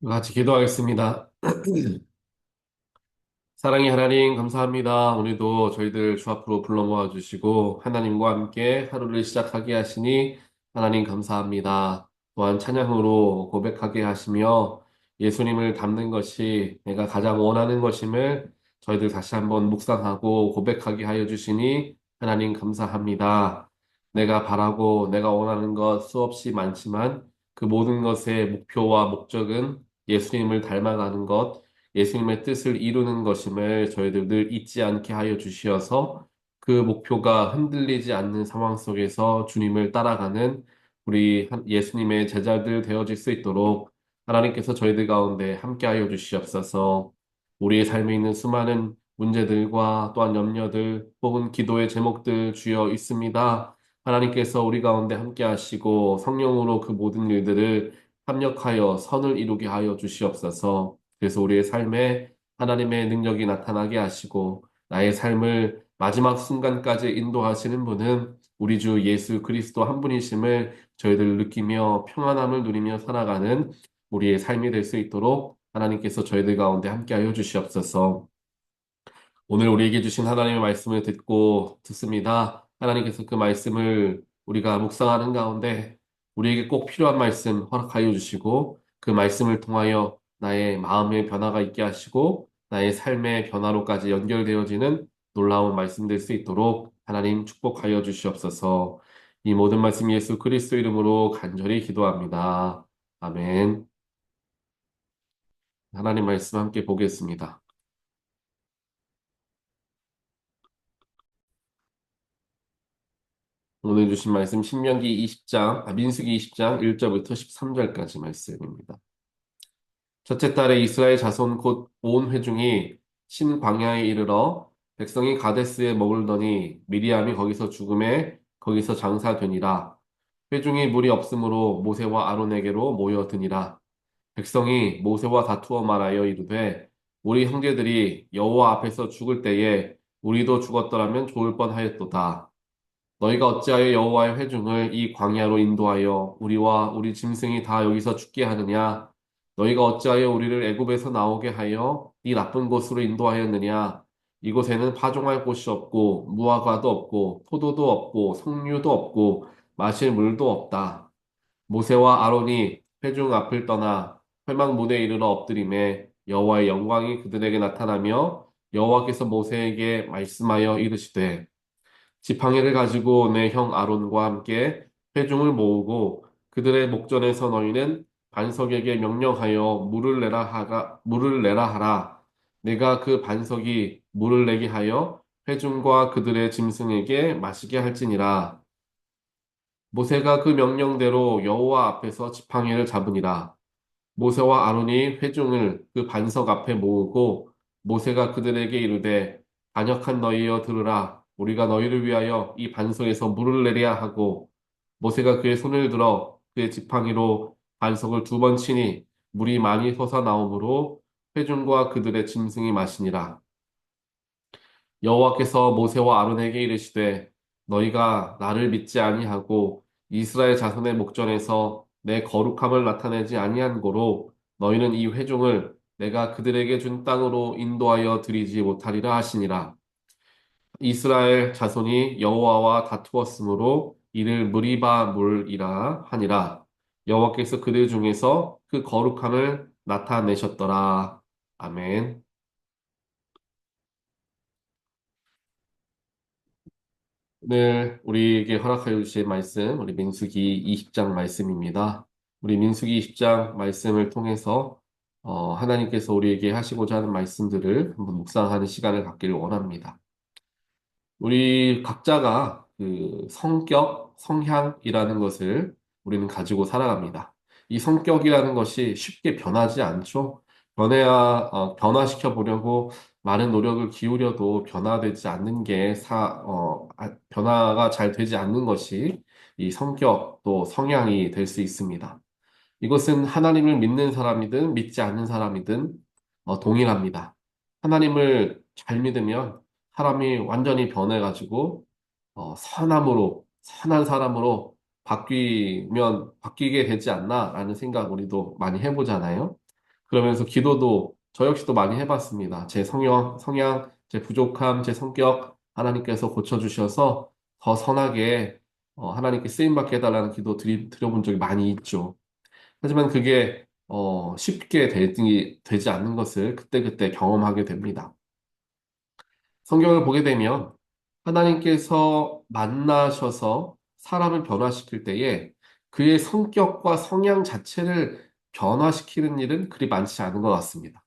같이 기도하겠습니다. 사랑의 하나님, 감사합니다. 오늘도 저희들 주 앞으로 불러 모아주시고, 하나님과 함께 하루를 시작하게 하시니, 하나님 감사합니다. 또한 찬양으로 고백하게 하시며, 예수님을 닮는 것이 내가 가장 원하는 것임을 저희들 다시 한번 묵상하고 고백하게 하여 주시니, 하나님 감사합니다. 내가 바라고 내가 원하는 것 수없이 많지만, 그 모든 것의 목표와 목적은 예수님을 닮아가는 것, 예수님의 뜻을 이루는 것임을 저희들 늘 잊지 않게 하여 주시어서 그 목표가 흔들리지 않는 상황 속에서 주님을 따라가는 우리 예수님의 제자들 되어질 수 있도록 하나님께서 저희들 가운데 함께 하여 주시옵소서. 우리의 삶에 있는 수많은 문제들과 또한 염려들 혹은 기도의 제목들 주여 있습니다. 하나님께서 우리 가운데 함께 하시고 성령으로 그 모든 일들을 합력하여 선을 이루게 하여 주시옵소서. 그래서 우리의 삶에 하나님의 능력이 나타나게 하시고 나의 삶을 마지막 순간까지 인도하시는 분은 우리 주 예수 그리스도 한 분이심을 저희들 느끼며 평안함을 누리며 살아가는 우리의 삶이 될 수 있도록 하나님께서 저희들 가운데 함께하여 주시옵소서. 오늘 우리에게 주신 하나님의 말씀을 듣습니다. 하나님께서 그 말씀을 우리가 묵상하는 가운데 우리에게 꼭 필요한 말씀 허락하여 주시고 그 말씀을 통하여 나의 마음의 변화가 있게 하시고 나의 삶의 변화로까지 연결되어지는 놀라운 말씀 될 수 있도록 하나님 축복하여 주시옵소서. 이 모든 말씀 예수 그리스도 이름으로 간절히 기도합니다. 아멘. 하나님 말씀 함께 보겠습니다. 오늘 주신 말씀 민수기 20장 1절부터 13절까지 말씀입니다. 첫째 달에 이스라엘 자손 곧 온 회중이 신광야에 이르러 백성이 가데스에 머물더니 미리암이 거기서 죽음에 거기서 장사되니라. 회중이 물이 없으므로 모세와 아론에게로 모여드니라. 백성이 모세와 다투어 말하여 이르되 우리 형제들이 여호와 앞에서 죽을 때에 우리도 죽었더라면 좋을 뻔하였도다. 너희가 어찌하여 여호와의 회중을 이 광야로 인도하여 우리와 우리 짐승이 다 여기서 죽게 하느냐? 너희가 어찌하여 우리를 애굽에서 나오게 하여 이 나쁜 곳으로 인도하였느냐? 이곳에는 파종할 곳이 없고 무화과도 없고 포도도 없고 석류도 없고 마실 물도 없다. 모세와 아론이 회중 앞을 떠나 회막 문에 이르러 엎드림에 여호와의 영광이 그들에게 나타나며 여호와께서 모세에게 말씀하여 이르시되 지팡이를 가지고 내 형 아론과 함께 회중을 모으고 그들의 목전에서 너희는 반석에게 명령하여 물을 내라 하라. 내가 그 반석이 물을 내게 하여 회중과 그들의 짐승에게 마시게 할지니라. 모세가 그 명령대로 여호와 앞에서 지팡이를 잡으니라. 모세와 아론이 회중을 그 반석 앞에 모으고 모세가 그들에게 이르되 반역한 너희여 들으라. 우리가 너희를 위하여 이 반석에서 물을 내려야 하고 모세가 그의 손을 들어 그의 지팡이로 반석을 두 번 치니 물이 많이 솟아나오므로 회중과 그들의 짐승이 마시니라. 여호와께서 모세와 아론에게 이르시되 너희가 나를 믿지 아니하고 이스라엘 자손의 목전에서 내 거룩함을 나타내지 아니한 고로 너희는 이 회중을 내가 그들에게 준 땅으로 인도하여 드리지 못하리라 하시니라. 이스라엘 자손이 여호와와 다투었으므로 이를 무리바 물이라 하니라. 여호와께서 그들 중에서 그 거룩함을 나타내셨더라. 아멘. 네, 우리에게 허락하여 주신 말씀, 우리 민수기 20장 말씀입니다. 우리 민수기 20장 말씀을 통해서 하나님께서 우리에게 하시고자 하는 말씀들을 한번 묵상하는 시간을 갖기를 원합니다. 우리 각자가 그 성격, 성향이라는 것을 우리는 가지고 살아갑니다. 이 성격이라는 것이 쉽게 변하지 않죠. 변화시켜 보려고 많은 노력을 기울여도 변화되지 않는 변화가 잘 되지 않는 것이 이 성격 또 성향이 될 수 있습니다. 이것은 하나님을 믿는 사람이든 믿지 않는 사람이든 동일합니다. 하나님을 잘 믿으면 사람이 완전히 변해가지고 선한 사람으로 바뀌게 되지 않나라는 생각 우리도 많이 해보잖아요. 그러면서 기도도 저 역시도 많이 해봤습니다. 제 성향, 제 부족함, 제 성격 하나님께서 고쳐주셔서 더 선하게 하나님께 쓰임받게 해달라는 기도 드려본 적이 많이 있죠. 하지만 그게 쉽게 되지 않는 것을 그때그때 경험하게 됩니다. 성경을 보게 되면 하나님께서 만나셔서 사람을 변화시킬 때에 그의 성격과 성향 자체를 변화시키는 일은 그리 많지 않은 것 같습니다.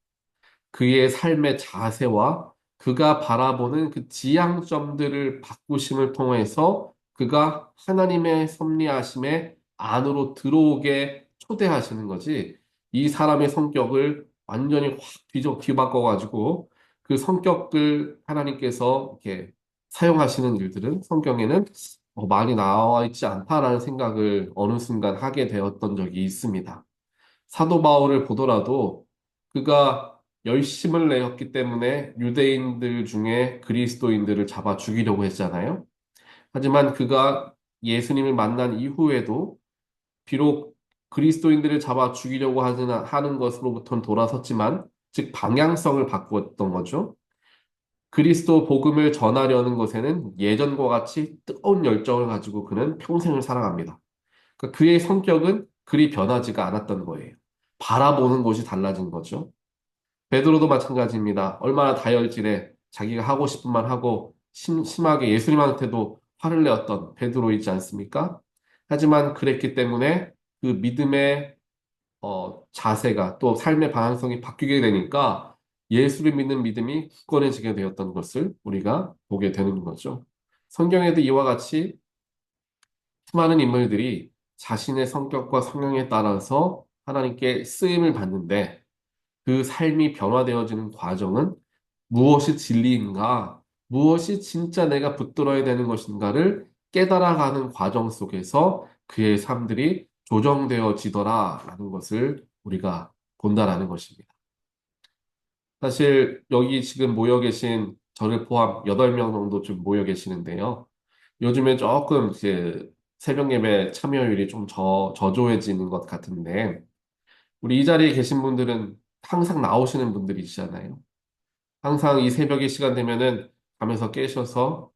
그의 삶의 자세와 그가 바라보는 그 지향점들을 바꾸심을 통해서 그가 하나님의 섭리하심의 안으로 들어오게 초대하시는 거지. 이 사람의 성격을 완전히 확 뒤바꿔가지고 그 성격을 하나님께서 이렇게 사용하시는 일들은 성경에는 많이 나와 있지 않다라는 생각을 어느 순간 하게 되었던 적이 있습니다. 사도 바울을 보더라도 그가 열심을 내었기 때문에 유대인들 중에 그리스도인들을 잡아 죽이려고 했잖아요. 하지만 그가 예수님을 만난 이후에도 비록 그리스도인들을 잡아 죽이려고 하는 것으로부터는 돌아섰지만, 즉 방향성을 바꾸었던 거죠. 그리스도 복음을 전하려는 것에는 예전과 같이 뜨거운 열정을 가지고 그는 평생을 살아갑니다. 그러니까 그의 성격은 그리 변하지가 않았던 거예요. 바라보는 것이 달라진 거죠. 베드로도 마찬가지입니다. 얼마나 다혈질에 자기가 하고 싶은 말 하고 심하게 예수님한테도 화를 내었던 베드로이지 않습니까? 하지만 그랬기 때문에 그 믿음의 자세가 또 삶의 방향성이 바뀌게 되니까 예수를 믿는 믿음이 굳건해지게 되었던 것을 우리가 보게 되는 거죠. 성경에도 이와 같이 수많은 인물들이 자신의 성격과 성향에 따라서 하나님께 쓰임을 받는데 그 삶이 변화되어지는 과정은 무엇이 진리인가, 무엇이 진짜 내가 붙들어야 되는 것인가를 깨달아가는 과정 속에서 그의 삶들이 조정되어지더라라는 것을 우리가 본다라는 것입니다. 사실 여기 지금 모여 계신 저를 포함 8명 정도 좀 모여 계시는데요. 요즘에 조금 이제 새벽 예배 참여율이 좀 저조해지는 것 같은데, 우리 이 자리에 계신 분들은 항상 나오시는 분들이시잖아요. 항상 이 새벽의 시간 되면은 잠에서 깨셔서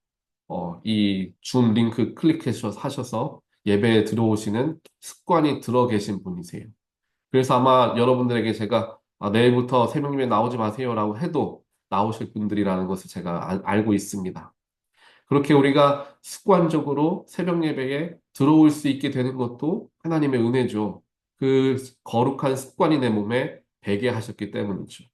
이 줌 링크 하셔서 예배에 들어오시는 습관이 들어 계신 분이세요. 그래서 아마 여러분들에게 제가 내일부터 새벽 예배 나오지 마세요라고 해도 나오실 분들이라는 것을 제가 알고 있습니다. 그렇게 우리가 습관적으로 새벽 예배에 들어올 수 있게 되는 것도 하나님의 은혜죠. 그 거룩한 습관이 내 몸에 배게 하셨기 때문이죠.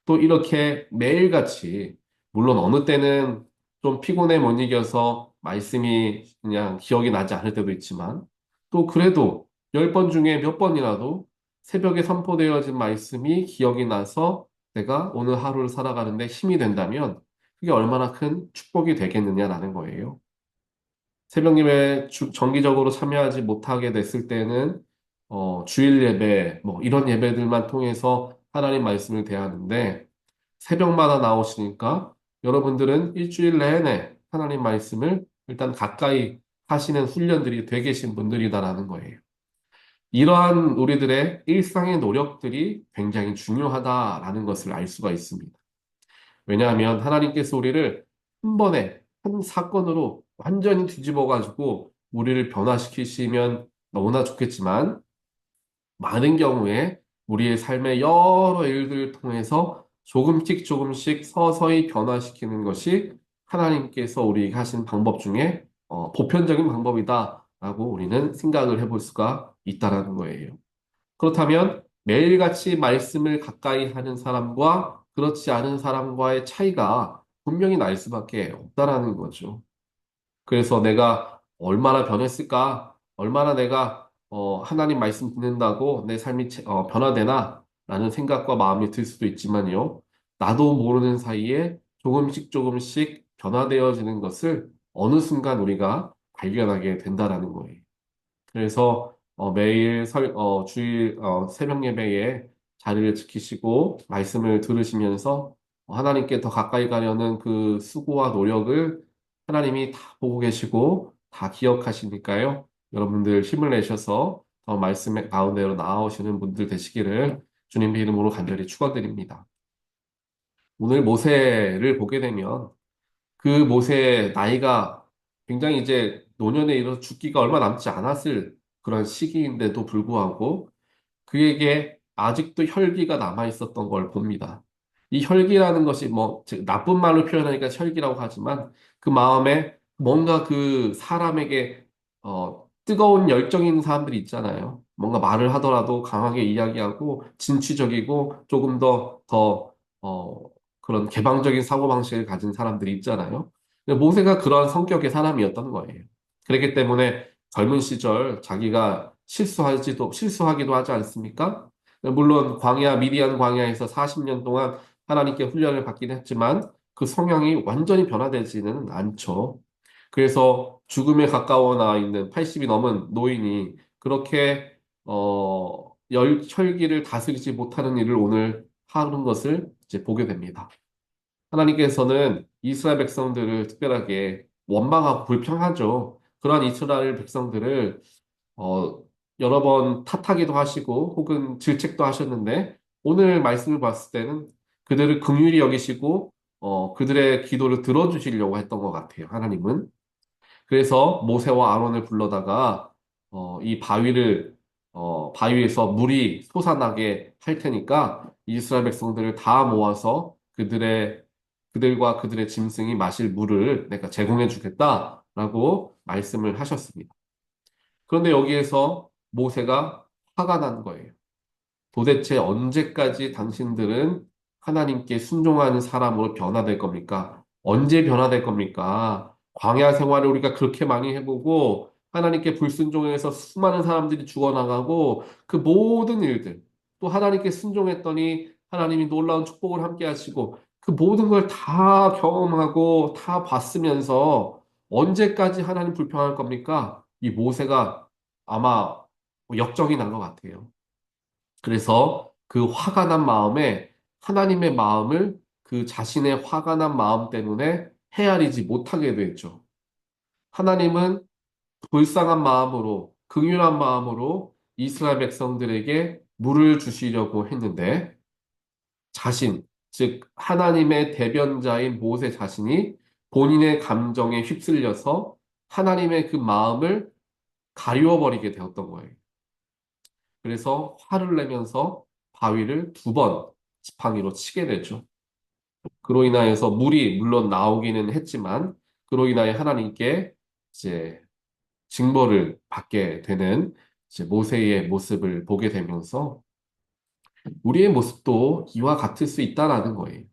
또 이렇게 매일같이, 물론 어느 때는 좀 피곤해 못 이겨서 말씀이 그냥 기억이 나지 않을 때도 있지만, 또 그래도 10번 중에 몇 번이라도 새벽에 선포되어진 말씀이 기억이 나서 내가 오늘 하루를 살아가는데 힘이 된다면 그게 얼마나 큰 축복이 되겠느냐라는 거예요. 새벽 예배 정기적으로 참여하지 못하게 됐을 때는 주일 예배 뭐 이런 예배들만 통해서 하나님 말씀을 대하는데, 새벽마다 나오시니까 여러분들은 일주일 내내 하나님 말씀을 일단 가까이 하시는 훈련들이 되 계신 분들이다라는 거예요. 이러한 우리들의 일상의 노력들이 굉장히 중요하다라는 것을 알 수가 있습니다. 왜냐하면 하나님께서 우리를 한 번에 한 사건으로 완전히 뒤집어 가지고 우리를 변화시키시면 너무나 좋겠지만, 많은 경우에 우리의 삶의 여러 일들을 통해서 조금씩 조금씩 서서히 변화시키는 것이 하나님께서 우리에게 하신 방법 중에 보편적인 방법이다라고 우리는 생각을 해볼 수가 있다라는 거예요. 그렇다면 매일같이 말씀을 가까이 하는 사람과 그렇지 않은 사람과의 차이가 분명히 날 수밖에 없다라는 거죠. 그래서 내가 얼마나 변했을까? 얼마나 내가 하나님 말씀 듣는다고 내 삶이 변화되나? 라는 생각과 마음이 들 수도 있지만요. 나도 모르는 사이에 조금씩 조금씩 변화되어지는 것을 어느 순간 우리가 발견하게 된다라는 거예요. 그래서 매일 주일 새벽 예배에 자리를 지키시고 말씀을 들으시면서 하나님께 더 가까이 가려는 그 수고와 노력을 하나님이 다 보고 계시고 다 기억하시니까요. 여러분들 힘을 내셔서 더 말씀의 가운데로 나아오시는 분들 되시기를 주님의 이름으로 간절히 축원드립니다. 오늘 모세를 보게 되면 그 모세의 나이가 굉장히 이제 노년에 이르러 죽기가 얼마 남지 않았을 그런 시기인데도 불구하고 그에게 아직도 혈기가 남아 있었던 걸 봅니다. 이 혈기라는 것이 뭐 즉 나쁜 말로 표현하니까 혈기라고 하지만 그 마음에 뭔가 그 사람에게 뜨거운 열정 있는 사람들이 있잖아요. 뭔가 말을 하더라도 강하게 이야기하고 진취적이고 조금 더 그런 개방적인 사고방식을 가진 사람들이 있잖아요. 근데 모세가 그런 성격의 사람이었던 거예요. 그렇기 때문에 젊은 시절 자기가 실수하기도 하지 않습니까? 물론 미디안 광야에서 40년 동안 하나님께 훈련을 받긴 했지만 그 성향이 완전히 변화되지는 않죠. 그래서 죽음에 가까워 나와 있는 80이 넘은 노인이 그렇게 혈기를 다스리지 못하는 일을 오늘 하는 것을 이제 보게 됩니다. 하나님께서는 이스라엘 백성들을 특별하게 원망하고 불평하죠. 그러한 이스라엘 백성들을 어, 여러 번 탓하기도 하시고 혹은 질책도 하셨는데 오늘 말씀을 봤을 때는 그들을 긍휼히 여기시고 그들의 기도를 들어주시려고 했던 것 같아요. 하나님은. 그래서 모세와 아론을 불러다가 이 바위에서 물이 솟아나게 할 테니까 이스라엘 백성들을 다 모아서 그들과 그들의 짐승이 마실 물을 내가 제공해 주겠다라고 말씀을 하셨습니다. 그런데 여기에서 모세가 화가 난 거예요. 도대체 언제까지 당신들은 하나님께 순종하는 사람으로 변화될 겁니까? 언제 변화될 겁니까? 광야 생활을 우리가 그렇게 많이 해보고 하나님께 불순종해서 수많은 사람들이 죽어나가고 그 모든 일들 또 하나님께 순종했더니 하나님이 놀라운 축복을 함께 하시고 그 모든 걸 다 경험하고 다 봤으면서 언제까지 하나님 불평할 겁니까? 이 모세가 아마 역정이 난 것 같아요. 그래서 그 화가 난 마음에 하나님의 마음을 그 자신의 화가 난 마음 때문에 헤아리지 못하게 됐죠. 하나님은 불쌍한 마음으로, 긍휼한 마음으로 이스라엘 백성들에게 물을 주시려고 했는데 즉 하나님의 대변자인 모세 자신이 본인의 감정에 휩쓸려서 하나님의 그 마음을 가리워 버리게 되었던 거예요. 그래서 화를 내면서 바위를 두 번 지팡이로 치게 되죠. 그로 인하여서 물이 물론 나오기는 했지만 그로 인하여 하나님께 이제 징벌을 받게 되는 이제 모세의 모습을 보게 되면서 우리의 모습도 이와 같을 수 있다라는 거예요.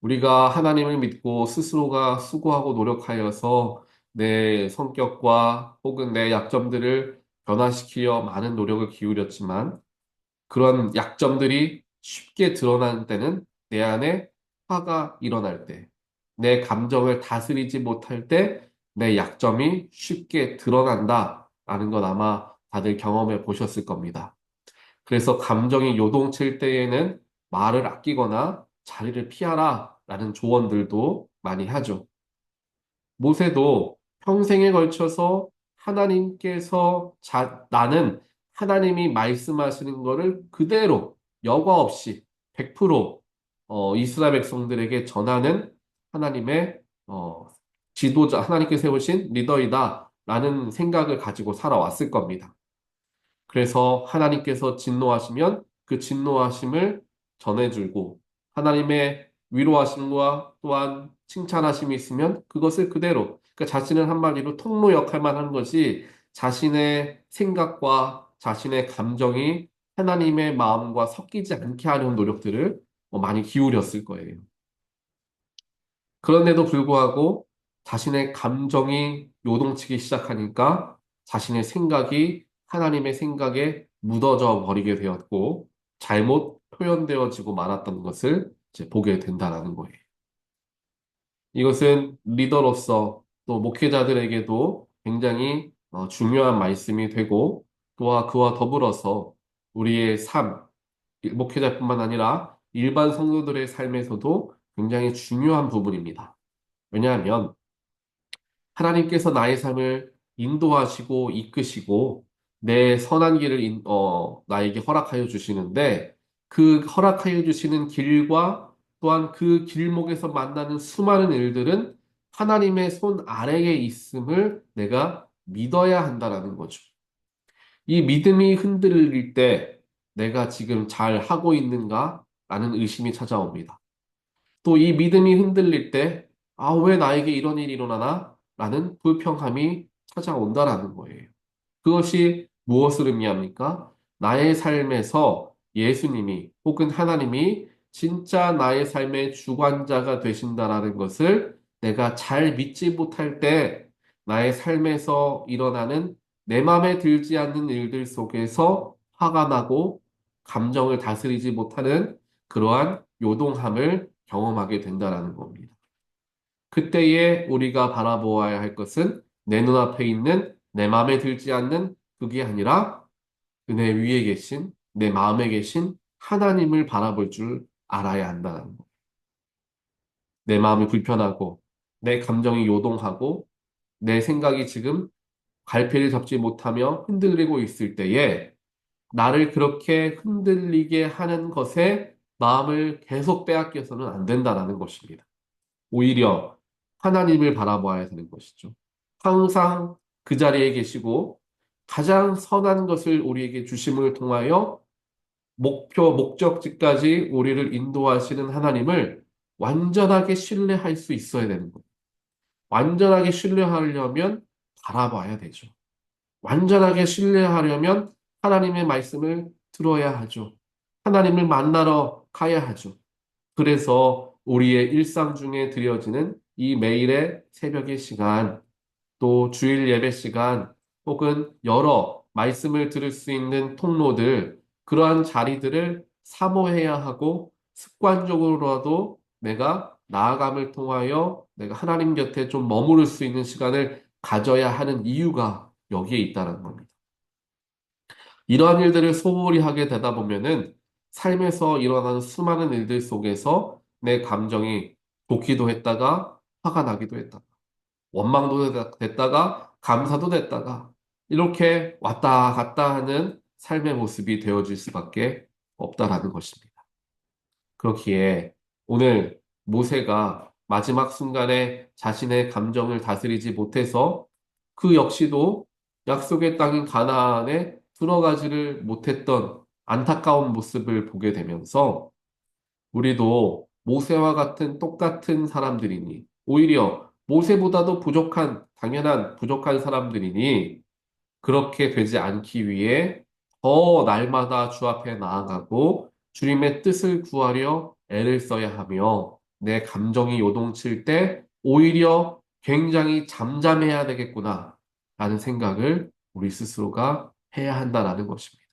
우리가 하나님을 믿고 스스로가 수고하고 노력하여서 내 성격과 혹은 내 약점들을 변화시키려 많은 노력을 기울였지만 그런 약점들이 쉽게 드러나는 때는 내 안에 화가 일어날 때, 내 감정을 다스리지 못할 때 내 약점이 쉽게 드러난다라는 건 아마 다들 경험해 보셨을 겁니다. 그래서 감정이 요동칠 때에는 말을 아끼거나 자리를 피하라라는 조언들도 많이 하죠. 모세도 평생에 걸쳐서 나는 하나님이 말씀하시는 거를 그대로 여과 없이 100% 이스라엘 백성들에게 전하는 하나님의 하나님께 세우신 리더이다라는 생각을 가지고 살아왔을 겁니다. 그래서 하나님께서 진노하시면 그 진노하심을 전해주고 하나님의 위로하심과 또한 칭찬하심이 있으면 그것을 그대로 그러니까 자신을 한마디로 통로 역할만 하는 것이 자신의 생각과 자신의 감정이 하나님의 마음과 섞이지 않게 하려는 노력들을 많이 기울였을 거예요. 그런데도 불구하고 자신의 감정이 요동치기 시작하니까 자신의 생각이 하나님의 생각에 묻어져 버리게 되었고 잘못 표현되어지고 말았던 것을 이제 보게 된다는 거예요. 이것은 리더로서 또 목회자들에게도 굉장히 중요한 말씀이 되고 또한 그와 더불어서 우리의 목회자뿐만 아니라 일반 성도들의 삶에서도 굉장히 중요한 부분입니다. 왜냐하면 하나님께서 나의 삶을 인도하시고 이끄시고 내 선한 길을 나에게 허락하여 주시는데 그 허락하여 주시는 길과 또한 그 길목에서 만나는 수많은 일들은 하나님의 손 아래에 있음을 내가 믿어야 한다라는 거죠. 이 믿음이 흔들릴 때 내가 지금 잘 하고 있는가? 라는 의심이 찾아옵니다. 또 이 믿음이 흔들릴 때, 아, 왜 나에게 이런 일이 일어나나? 라는 불평함이 찾아온다라는 거예요. 그것이 무엇을 의미합니까? 나의 삶에서 예수님이 혹은 하나님이 진짜 나의 삶의 주관자가 되신다라는 것을 내가 잘 믿지 못할 때 나의 삶에서 일어나는 내 마음에 들지 않는 일들 속에서 화가 나고 감정을 다스리지 못하는 그러한 요동함을 경험하게 된다라는 겁니다. 그때에 우리가 바라보아야 할 것은 내 눈앞에 있는 내 마음에 들지 않는 그게 아니라 내 위에 계신 내 마음에 계신 하나님을 바라볼 줄 알아야 한다는 거. 내 마음이 불편하고 내 감정이 요동하고 내 생각이 지금 갈피를 잡지 못하며 흔들리고 있을 때에 나를 그렇게 흔들리게 하는 것에 마음을 계속 빼앗겨서는 안 된다라는 것입니다. 오히려 하나님을 바라보아야 되는 것이죠. 항상 그 자리에 계시고 가장 선한 것을 우리에게 주심을 통하여 목적지까지 우리를 인도하시는 하나님을 완전하게 신뢰할 수 있어야 되는 거예요. 완전하게 신뢰하려면 바라봐야 되죠. 완전하게 신뢰하려면 하나님의 말씀을 들어야 하죠. 하나님을 만나러 가야 하죠. 그래서 우리의 일상 중에 드려지는 이 매일의 새벽의 시간, 또 주일 예배 시간, 혹은 여러 말씀을 들을 수 있는 통로들, 그러한 자리들을 사모해야 하고 습관적으로라도 내가 나아감을 통하여 내가 하나님 곁에 좀 머무를 수 있는 시간을 가져야 하는 이유가 여기에 있다는 겁니다. 이러한 일들을 소홀히 하게 되다 보면은 삶에서 일어나는 수많은 일들 속에서 내 감정이 좋기도 했다가 화가 나기도 했다가 원망도 됐다가 감사도 됐다가 이렇게 왔다 갔다 하는 삶의 모습이 되어질 수밖에 없다라는 것입니다. 그렇기에 오늘 모세가 마지막 순간에 자신의 감정을 다스리지 못해서 그 역시도 약속의 땅인 가나안에 들어가지를 못했던 안타까운 모습을 보게 되면서 우리도 모세와 같은 똑같은 사람들이니 오히려 모세보다도 부족한 당연한 부족한 사람들이니 그렇게 되지 않기 위해 더 날마다 주 앞에 나아가고 주님의 뜻을 구하려 애를 써야 하며 내 감정이 요동칠 때 오히려 굉장히 잠잠해야 되겠구나 라는 생각을 우리 스스로가 해야 한다라는 것입니다.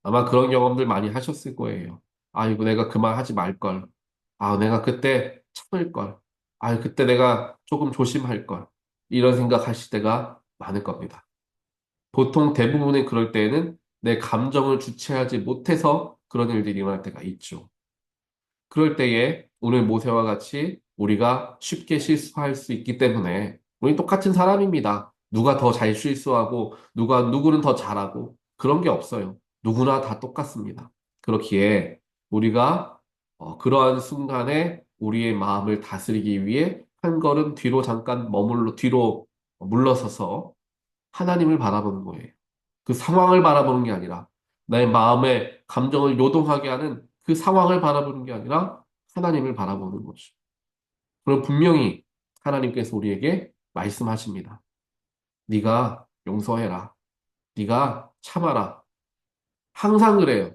아마 그런 경험들 많이 하셨을 거예요. 아이고, 내가 그만하지 말걸. 아, 내가 그때 참을걸. 아, 그때 내가 조금 조심할걸. 이런 생각하실 때가 많을 겁니다. 보통 대부분의 그럴 때에는 내 감정을 주체하지 못해서 그런 일들이 일어날 때가 있죠. 그럴 때에 오늘 모세와 같이 우리가 쉽게 실수할 수 있기 때문에 우리 똑같은 사람입니다. 누가 더 잘 실수하고 누구는 더 잘하고 그런 게 없어요. 누구나 다 똑같습니다. 그렇기에 우리가 그러한 순간에 우리의 마음을 다스리기 위해 한 걸음 뒤로 잠깐 뒤로 물러서서 하나님을 바라보는 거예요. 그 상황을 바라보는 게 아니라 나의 마음의 감정을 요동하게 하는 그 상황을 바라보는 게 아니라 하나님을 바라보는 거죠. 그럼 분명히 하나님께서 우리에게 말씀하십니다. 네가 용서해라. 네가 참아라. 항상 그래요.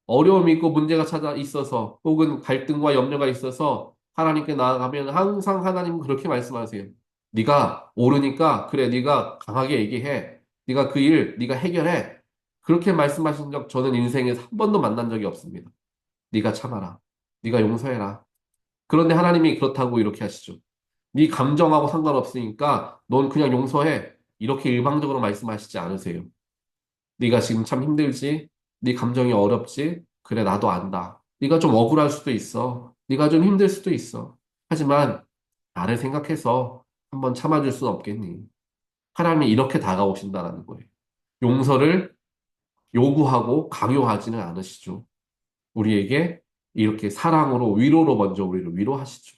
어려움이 있고 문제가 찾아 있어서 혹은 갈등과 염려가 있어서 하나님께 나아가면 항상 하나님은 그렇게 말씀하세요. 네가 옳으니까 그래 네가 강하게 얘기해. 네가 그 일 네가 해결해. 그렇게 말씀하신 적 저는 인생에서 한 번도 만난 적이 없습니다. 네가 참아라. 네가 용서해라. 그런데 하나님이 그렇다고 이렇게 하시죠. 네 감정하고 상관없으니까 넌 그냥 용서해. 이렇게 일방적으로 말씀하시지 않으세요. 네가 지금 참 힘들지? 네 감정이 어렵지? 그래, 나도 안다. 네가 좀 억울할 수도 있어. 네가 좀 힘들 수도 있어. 하지만 나를 생각해서 한번 참아줄 수는 없겠니? 하나님이 이렇게 다가오신다라는 거예요. 용서를 요구하고 강요하지는 않으시죠. 우리에게 이렇게 사랑으로 위로로 먼저 우리를 위로하시죠.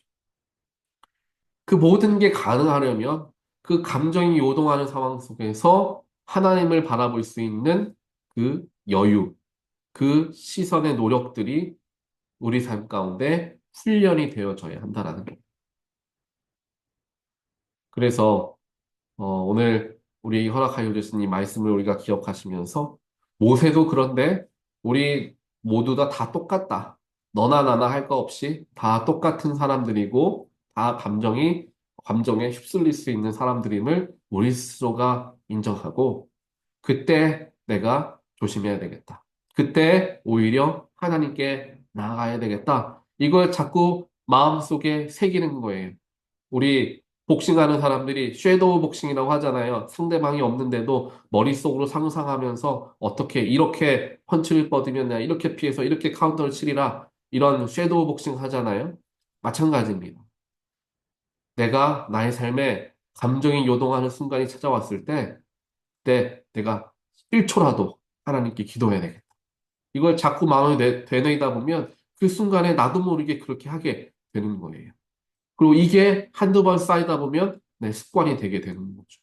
그 모든 게 가능하려면 그 감정이 요동하는 상황 속에서 하나님을 바라볼 수 있는 그 여유, 그 시선의 노력들이 우리 삶 가운데 훈련이 되어져야 한다라는 거예요. 그래서 오늘 우리 허락하여 주신 이 말씀을 우리가 기억하시면서 모세도 그런데 우리 모두 다 똑같다. 너나 나나 할 거 없이 다 똑같은 사람들이고 다 감정에 휩쓸릴 수 있는 사람들임을 우리 스스로가 인정하고 그때 내가 조심해야 되겠다. 그때 오히려 하나님께 나아가야 되겠다. 이걸 자꾸 마음속에 새기는 거예요. 우리 복싱하는 사람들이 섀도우 복싱이라고 하잖아요. 상대방이 없는데도 머릿속으로 상상하면서 어떻게 이렇게 펀치를 뻗으면 내가 이렇게 피해서 이렇게 카운터를 치리라 이런 섀도우 복싱 하잖아요. 마찬가지입니다. 내가 나의 삶에 감정이 요동하는 순간이 찾아왔을 때, 그때 내가 1초라도 하나님께 기도해야 되겠다. 이걸 자꾸 마음에 되뇌이다 보면 그 순간에 나도 모르게 그렇게 하게 되는 거예요. 그리고 이게 한두 번 쌓이다 보면 내 습관이 되게 되는 거죠.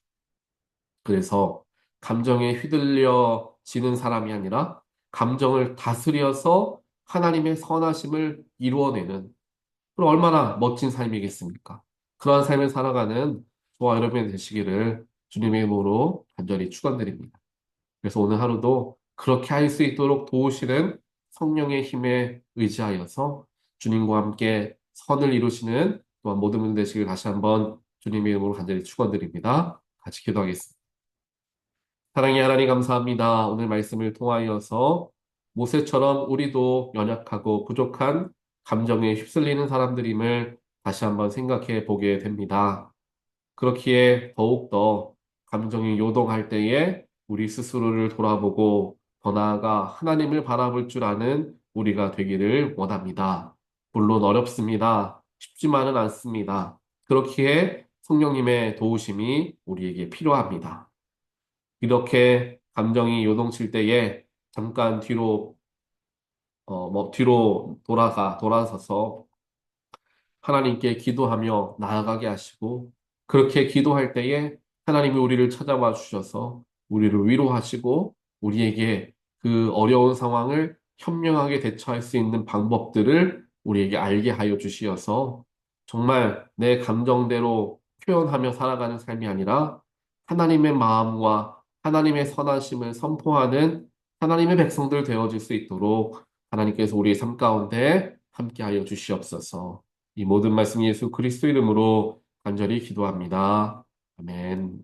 그래서 감정에 휘둘려지는 사람이 아니라 감정을 다스려서 하나님의 선하심을 이루어내는 그럼 얼마나 멋진 삶이겠습니까? 그러한 삶을 살아가는 저와 여러분이 되시기를 주님의 이름으로 간절히 축원드립니다. 그래서 오늘 하루도 그렇게 할 수 있도록 도우시는 성령의 힘에 의지하여서 주님과 함께 선을 이루시는 또한 모든 분 되시길 다시 한번 주님의 이름으로 간절히 축원드립니다. 같이 기도하겠습니다. 사랑의 하나님 감사합니다. 오늘 말씀을 통하여서 모세처럼 우리도 연약하고 부족한 감정에 휩쓸리는 사람들임을 다시 한번 생각해 보게 됩니다. 그렇기에 더욱더 감정이 요동할 때에 우리 스스로를 돌아보고 더 나아가 하나님을 바라볼 줄 아는 우리가 되기를 원합니다. 물론 어렵습니다. 쉽지만은 않습니다. 그렇기에 성령님의 도우심이 우리에게 필요합니다. 이렇게 감정이 요동칠 때에 잠깐 뒤로 돌아서서 하나님께 기도하며 나아가게 하시고, 그렇게 기도할 때에 하나님이 우리를 찾아와 주셔서 우리를 위로하시고, 우리에게 그 어려운 상황을 현명하게 대처할 수 있는 방법들을 우리에게 알게 하여 주시어서 정말 내 감정대로 표현하며 살아가는 삶이 아니라 하나님의 마음과 하나님의 선하심을 선포하는 하나님의 백성들 되어질 수 있도록 하나님께서 우리의 삶 가운데 함께하여 주시옵소서. 이 모든 말씀 예수 그리스도 이름으로 간절히 기도합니다. 아멘.